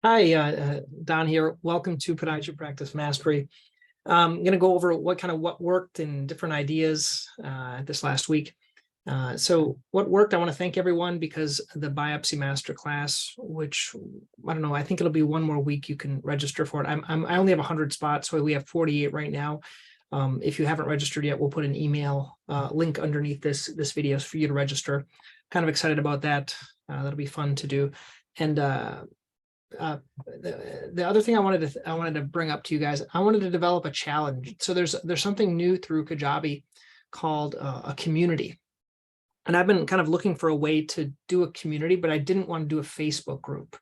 Hi, Don here. Welcome to Podiatry Practice Mastery. I'm going to go over what worked and different ideas this last week. So what worked, I want to thank everyone because the Biopsy Masterclass, which I don't know, I think it'll be one more week you can register for it. I only have 100 spots, so we have 48 right now. If you haven't registered yet, we'll put an email link underneath this video for you to register. Kind of excited about that. That'll be fun to do. And the other thing I wanted to bring up to you guys, I wanted to develop a challenge. So there's something new through Kajabi called a community. And I've been kind of looking for a way to do a community, but I didn't want to do a Facebook group.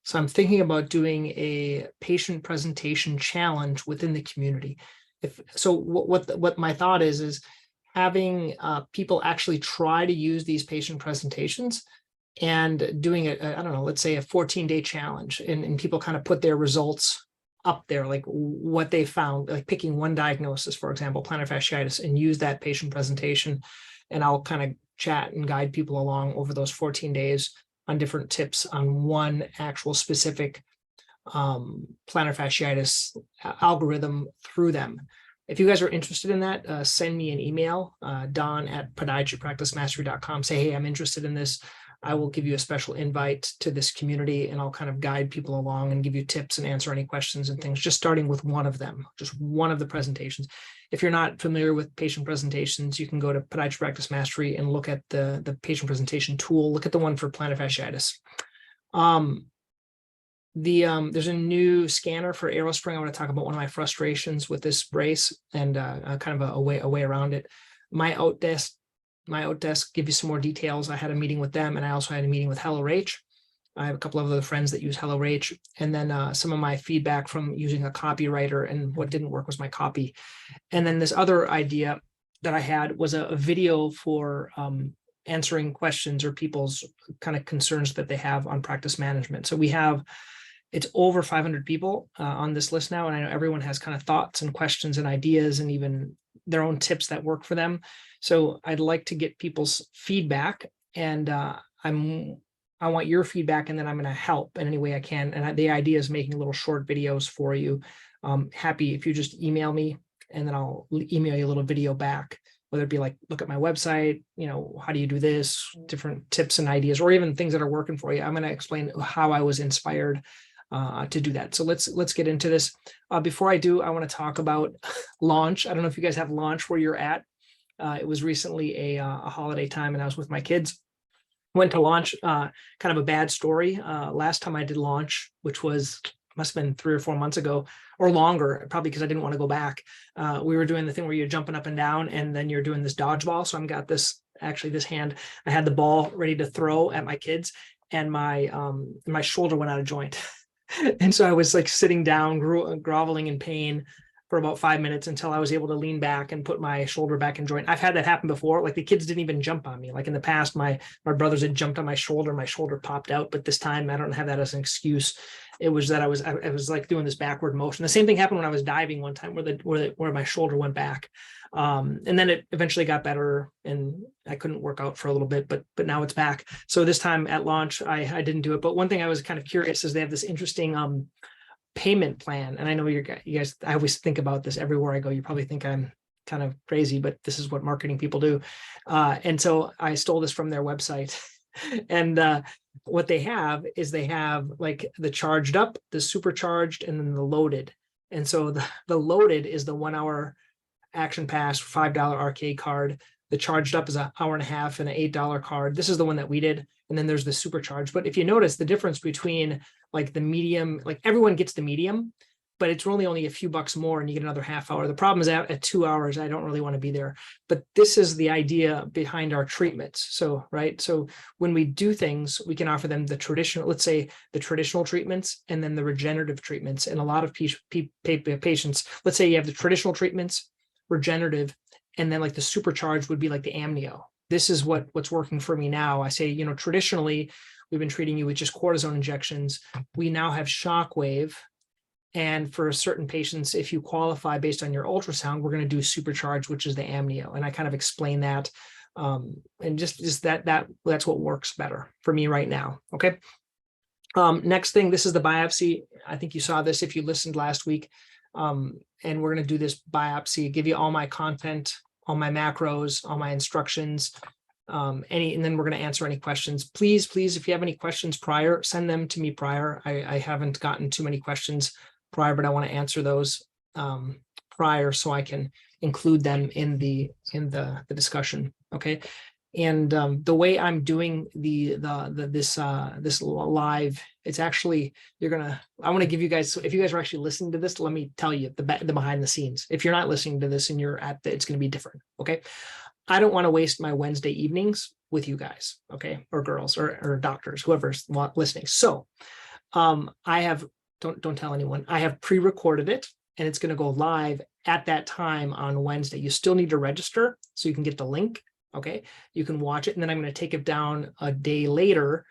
So I'm thinking about doing a patient presentation challenge within the community. What my thought is having people actually try to use these patient presentations and doing I don't know, let's say a 14-day challenge, and people kind of put their results up there, like what they found, like picking one diagnosis, for example, plantar fasciitis, and use that patient presentation. And I'll kind of chat and guide people along over those 14 days on different tips on one actual specific plantar fasciitis algorithm through them. If you guys are interested in that, send me an email, don@podiatrypracticemastery.com. Say, hey, I'm interested in this. I will give you a special invite to this community, and I'll kind of guide people along and give you tips and answer any questions and things, just starting with one of them, just one of the presentations. If you're not familiar with patient presentations, you can go to Podiatry Practice Mastery and look at the patient presentation tool. Look at the one for plantar fasciitis. There's a new scanner for AeroSpring. I want to talk about one of my frustrations with this brace and kind of a way around it. My Outdesk give you some more details. I had a meeting with them, and I also had a meeting with Rache. I have a couple of other friends that use Rache, and then some of my feedback from using a copywriter, and what didn't work was my copy. And then this other idea that I had was a video for answering questions or people's kind of concerns that they have on practice management. So it's over 500 people on this list now, and I know everyone has kind of thoughts and questions and ideas and even their own tips that work for them. So I'd like to get people's feedback, and I want your feedback, and then I'm going to help in any way I can. And the idea is making little short videos for you. Happy if you just email me, and then I'll email you a little video back, whether it be like, look at my website, how do you do this, different tips and ideas, or even things that are working for you. I'm going to explain how I was inspired to do that. So let's get into this. Before I do, I want to talk about launch. I don't know if you guys have launch where you're at. It was recently a holiday time, and I was with my kids. Went to launch, kind of a bad story. Last time I did launch, which must have been 3 or 4 months ago or longer, probably because I didn't want to go back. We were doing the thing where you're jumping up and down, and then you're doing this dodgeball. So I've got this hand. I had the ball ready to throw at my kids, and my shoulder went out of joint. And so I was like sitting down, groveling in pain for about 5 minutes until I was able to lean back and put my shoulder back in joint. I've had that happen before. Like the kids didn't even jump on me. Like in the past, my brothers had jumped on my shoulder popped out. But this time I don't have that as an excuse. It was that I was like doing this backward motion. The same thing happened when I was diving one time where my shoulder went back. And then it eventually got better, and I couldn't work out for a little bit, but now it's back. So this time at launch, I didn't do it. But one thing I was kind of curious is they have this interesting payment plan. And I know you guys, I always think about this everywhere I go. You probably think I'm kind of crazy, but this is what marketing people do. And so I stole this from their website. And what they have is like the charged up, the supercharged, and then the loaded. And so the loaded is the 1 hour action pass, $5 arcade card. The charged up is an hour and a half and an $8 card. This is the one that we did. And then there's the supercharged. But if you notice the difference between like the medium, like everyone gets the medium, but it's only a few bucks more and you get another half hour. The problem is at 2 hours, I don't really want to be there. But this is the idea behind our treatments. So, right. So when we do things, we can offer them the traditional, let's say the traditional treatments, and then the regenerative treatments. And a lot of patients, let's say you have the traditional treatments, regenerative, and then like the supercharged would be like the amnio. This is what's working for me now. I say, traditionally we've been treating you with just cortisone injections. We now have shockwave. And for certain patients, if you qualify based on your ultrasound, we're going to do supercharged, which is the amnio. And I kind of explain that. And just that's what works better for me right now. Okay. Next thing, this is the biopsy. I think you saw this if you listened last week. And we're going to do this biopsy, give you all my content, all my macros, all my instructions, and then we're going to answer any questions. Please, if you have any questions prior, send them to me prior. I haven't gotten too many questions prior, but I want to answer those prior so I can include them in the discussion. Okay. And the way I'm doing this live, it's actually, I want to give you guys, if you guys are actually listening to this, let me tell you the behind the scenes. If you're not listening to this and you're it's going to be different. Okay. I don't want to waste my Wednesday evenings with you guys. Okay. Or girls or doctors, whoever's listening. So I have, don't tell anyone, I have pre-recorded it and it's going to go live at that time on Wednesday. You still need to register so you can get the link. Okay, you can watch it, and then I'm going to take it down a day later,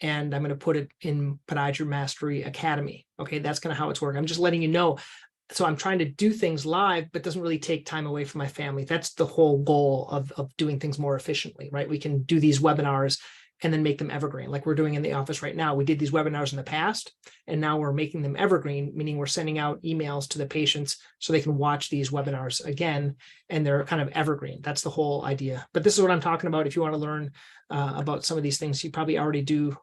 and I'm going to put it in Podiatry Mastery Academy. Okay, that's kind of how it's working. I'm just letting you know. So I'm trying to do things live, but doesn't really take time away from my family. That's the whole goal of doing things more efficiently, right? We can do these webinars and then make them evergreen, like we're doing in the office right now. We did these webinars in the past, and now we're making them evergreen, meaning we're sending out emails to the patients so they can watch these webinars again, and they're kind of evergreen. That's the whole idea. But this is what I'm talking about. If you want to learn about some of these things, you probably already do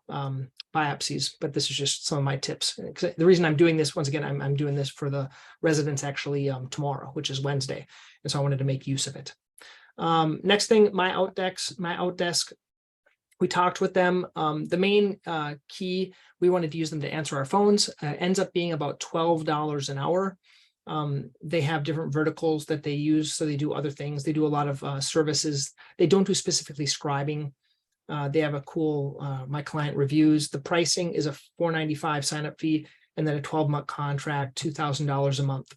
biopsies, but this is just some of my tips. The reason I'm doing this, once again, I'm doing this for the residents actually tomorrow, which is Wednesday. And so I wanted to make use of it. Next thing, my Outdesk. We talked with them. The main key, we wanted to use them to answer our phones. Ends up being about $12 an hour. They have different verticals that they use, so they do other things. They do a lot of services. They don't do specifically scribing. They have a cool My Client Reviews. The pricing is a $4.95 sign-up fee, and then a 12-month contract, $2,000 a month.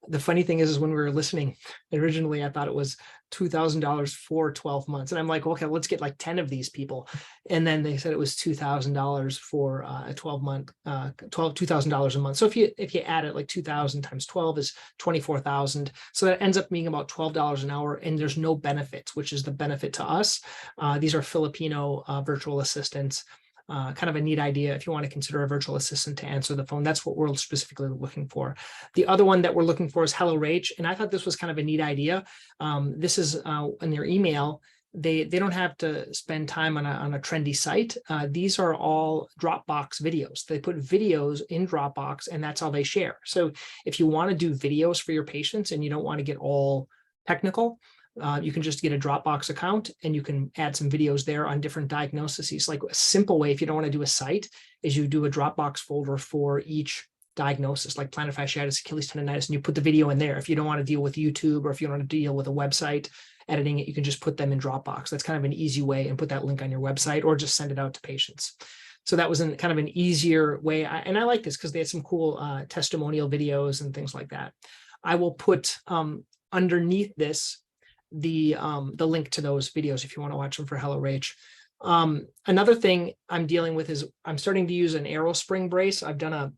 The funny thing is when we were listening, originally I thought it was $2,000 for 12 months. And I'm like, okay, let's get like 10 of these people. And then they said it was $2,000 for a 12-month, $2,000 a month. So if you add it, like 2,000 times 12 is 24,000. So that ends up being about $12 an hour, and there's no benefits, which is the benefit to us. These are Filipino virtual assistants. Kind of a neat idea if you want to consider a virtual assistant to answer the phone. That's what we're specifically looking for. The other one that we're looking for is Hello Rache, and I thought this was kind of a neat idea. This is in their email. They don't have to spend time on a trendy site. These are all Dropbox videos. They put videos in Dropbox, and that's all they share. So if you want to do videos for your patients and you don't want to get all technical, you can just get a Dropbox account and you can add some videos there on different diagnoses. Like a simple way, if you don't want to do a site, is you do a Dropbox folder for each diagnosis, like plantar fasciitis, Achilles tendonitis, and you put the video in there. If you don't want to deal with YouTube, or if you don't want to deal with a website editing it, you can just put them in Dropbox. That's kind of an easy way, and put that link on your website, or just send it out to patients. So that was kind of an easier way. And I like this because they had some cool testimonial videos and things like that. I will put underneath this the link to those videos if you want to watch them for Hello Rache. Another thing I'm dealing with is I'm starting to use an AeroSpring brace. I've done a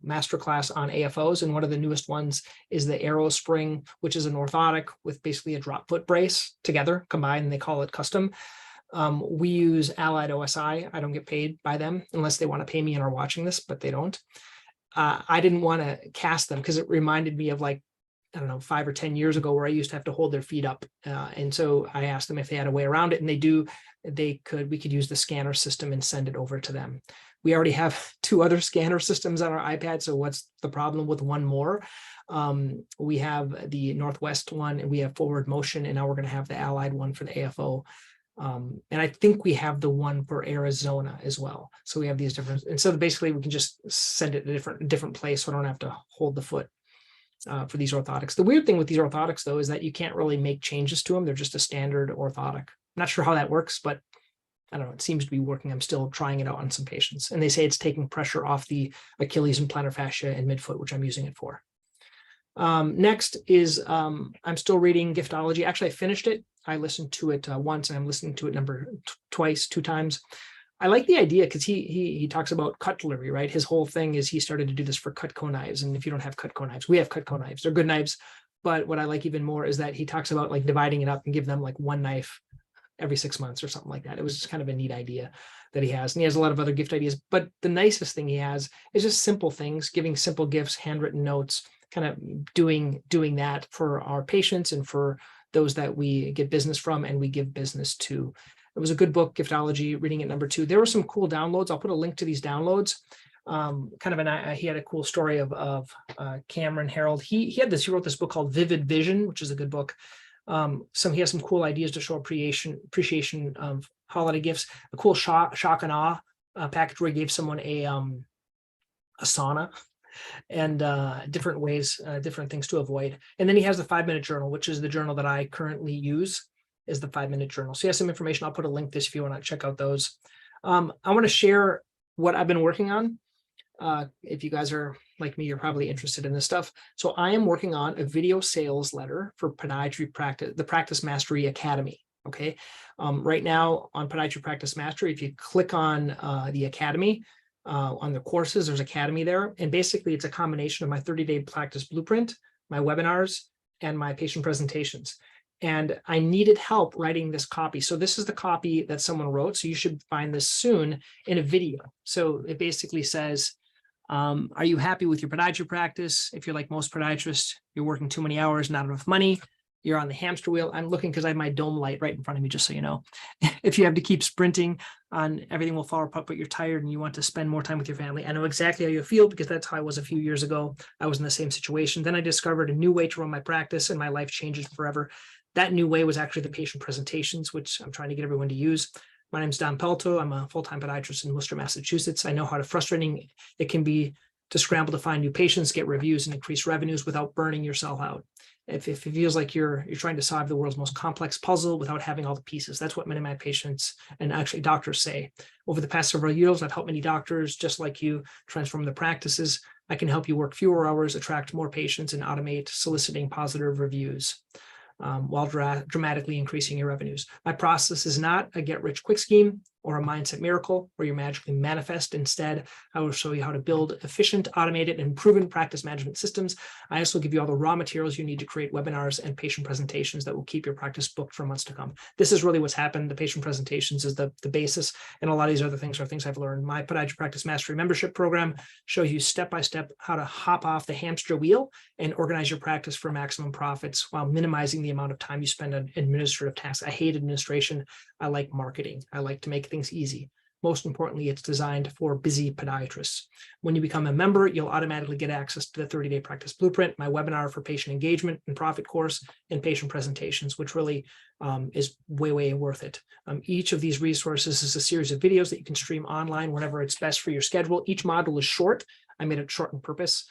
masterclass on AFOs, and one of the newest ones is the AeroSpring, which is an orthotic with basically a drop foot brace together combined, and they call it custom. We use Allied OSI. I don't get paid by them unless they want to pay me and are watching this, but they don't. I didn't want to cast them because it reminded me of, like, I don't know, 5 or 10 years ago, where I used to have to hold their feet up. And so I asked them if they had a way around it, and we could use the scanner system and send it over to them. We already have 2 other scanner systems on our iPad. So what's the problem with one more? We have the Northwest one, and we have Forward Motion, and now we're going to have the Allied one for the AFO. And I think we have the one for Arizona as well. So we have these different, and so basically we can just send it to a different place, so I don't have to hold the foot. For these orthotics. The weird thing with these orthotics, though, is that you can't really make changes to them. They're just a standard orthotic. I'm not sure how that works, but I don't know. It seems to be working. I'm still trying it out on some patients. And they say it's taking pressure off the Achilles and plantar fascia and midfoot, which I'm using it for. Next is I'm still reading Giftology. Actually, I finished it. I listened to it once, and I'm listening to it 2 times. I like the idea because he talks about cutlery, right? His whole thing is he started to do this for Cutco knives. And if you don't have Cutco knives, we have Cutco knives. They're good knives. But what I like even more is that he talks about like dividing it up and give them like one knife every 6 months or something like that. It was just kind of a neat idea that he has. And he has a lot of other gift ideas, but the nicest thing he has is just simple things, giving simple gifts, handwritten notes, kind of doing that for our patients and for those that we get business from and we give business to. It was a good book, Giftology, reading it number 2. There were some cool downloads. I'll put a link to these downloads. He had a cool story of Cameron Harold. He wrote this book called Vivid Vision, which is a good book. He has some cool ideas to show appreciation of holiday gifts. A cool shock and awe package where he gave someone a sauna and different ways, different things to avoid. And then he has the 5-minute journal, which is the journal that I currently use, is the 5-minute journal. So he has some information. I'll put a link to this if you want to check out those. I want to share what I've been working on. If you guys are like me, you're probably interested in this stuff. So I am working on a video sales letter for Podiatry Practice, the Practice Mastery Academy. Okay. Right now on Podiatry Practice Mastery, if you click on the Academy, on the courses, there's Academy there. And basically it's a combination of my 30-day practice blueprint, my webinars, and my patient presentations. And I needed help writing this copy. So this is the copy that someone wrote. So you should find this soon in a video. So it basically says, are you happy with your podiatry practice? If you're like most podiatrists, you're working too many hours, not enough money, you're on the hamster wheel. I'm looking because I have my dome light right in front of me, just so you know. If you have to keep sprinting on, everything will fall apart, but you're tired and you want to spend more time with your family. I know exactly how you feel because that's how I was a few years ago. I was in the same situation. Then I discovered a new way to run my practice and my life changes forever. That new way was actually the patient presentations, which I'm trying to get everyone to use. My name is Don Pelto. I'm a full-time podiatrist in Worcester, Massachusetts. I know how frustrating it can be to scramble to find new patients, get reviews, and increase revenues without burning yourself out. If it feels like you're trying to solve the world's most complex puzzle without having all the pieces, that's what many of my patients and actually doctors say. Over the past several years, I've helped many doctors just like you transform their practices. I can help you work fewer hours, attract more patients, and automate soliciting positive reviews, while dramatically increasing your revenues. My process is not a get-rich-quick scheme or a mindset miracle where you magically manifest. Instead, I will show you how to build efficient, automated, and proven practice management systems. I also give you all the raw materials you need to create webinars and patient presentations that will keep your practice booked for months to come. This is really what's happened. The patient presentations is the basis, and a lot of these other things are things I've learned. My Podiatry Practice Mastery membership program shows you step-by-step how to hop off the hamster wheel and organize your practice for maximum profits while minimizing the amount of time you spend on administrative tasks. I hate administration. I like marketing. I like to make things easy. Most importantly, it's designed for busy podiatrists. When you become a member, you'll automatically get access to the 30-day practice blueprint, my webinar for patient engagement and profit course, and patient presentations, which really is way, way worth it. Each of these resources is a series of videos that you can stream online whenever it's best for your schedule. Each module is short. I made it short on purpose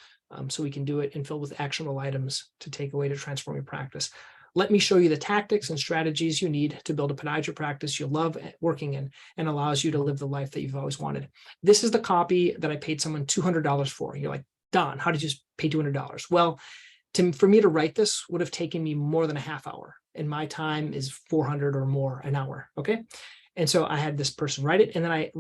so we can do it and filled with actionable items to take away to transform your practice. Let me show you the tactics and strategies you need to build a podiatry practice you love working in and allows you to live the life that you've always wanted. This is the copy that I paid someone $200 for. You're like, Don, how did you pay $200? Well, for me to write this would have taken me more than a half hour, and my time is 400 or more an hour, okay? And so I had this person write it, and then I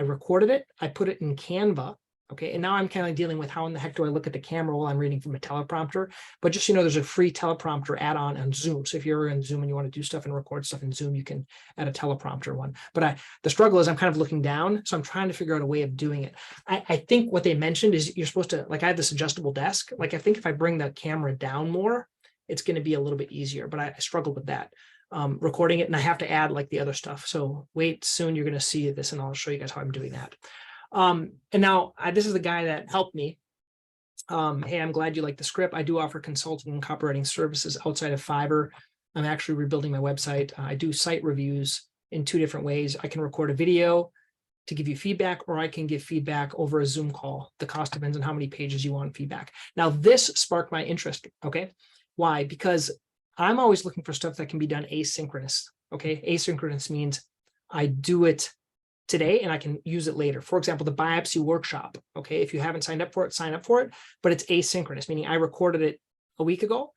recorded it. I put it in Canva. Okay, and now I'm kind of dealing with how in the heck do I look at the camera while I'm reading from a teleprompter. But just, there's a free teleprompter add-on on Zoom. So if you're in Zoom and you want to do stuff and record stuff in Zoom, you can add a teleprompter one. But the struggle is I'm kind of looking down. So I'm trying to figure out a way of doing it. I think what they mentioned is you're supposed to, like I have this adjustable desk. Like I think if I bring the camera down more, it's going to be a little bit easier. But I struggled with that. Recording it, and I have to add like the other stuff. So wait, soon you're going to see this and I'll show you guys how I'm doing that. And now this is the guy that helped me. Hey, I'm glad you like the script. I do offer consulting and copywriting services outside of Fiverr. I'm actually rebuilding my website. I do site reviews in 2 different ways. I can record a video to give you feedback, or I can give feedback over a Zoom call. The cost depends on how many pages you want feedback. Now, this sparked my interest. Okay. Why? Because I'm always looking for stuff that can be done asynchronous. Okay. Asynchronous means I do it today and I can use it later. For example, the biopsy workshop. Okay, if you haven't signed up for it, sign up for it. But it's asynchronous, meaning I recorded it a week ago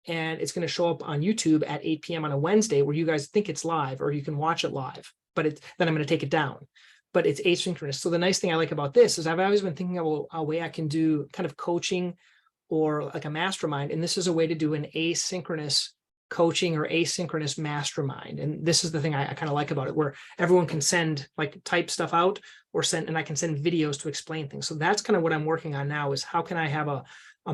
and it's going to show up on YouTube at 8 p.m. on a Wednesday where you guys think it's live or you can watch it live, but then I'm going to take it down. But it's asynchronous. So the nice thing I like about this is I've always been thinking of a way I can do kind of coaching or like a mastermind. And this is a way to do an asynchronous coaching or asynchronous mastermind. And this is the thing I kind of like about it, where everyone can send, like, type stuff out or send, and I can send videos to explain things. So that's kind of what I'm working on now, is how can I have a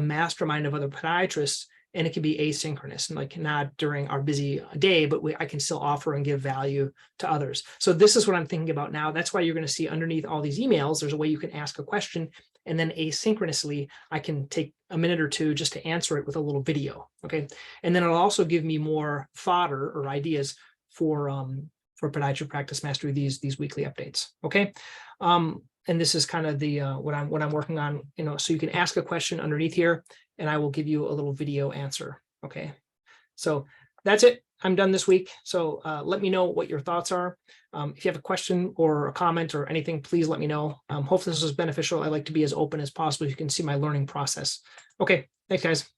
mastermind of other podiatrists, and it can be asynchronous, and like not during our busy day, but I can still offer and give value to others. So this is what I'm thinking about now. That's why you're going to see underneath all these emails, there's a way you can ask a question, and then asynchronously, I can take a minute or two just to answer it with a little video. Okay. And then it'll also give me more fodder or ideas for podiatry practice mastery, these weekly updates. Okay. And this is kind of the what I'm working on, so you can ask a question underneath here, and I will give you a little video answer. Okay. So that's it. I'm done this week. So let me know what your thoughts are. If you have a question or a comment or anything, please let me know. Hopefully this was beneficial. I like to be as open as possible. You can see my learning process. Okay. Thanks, guys.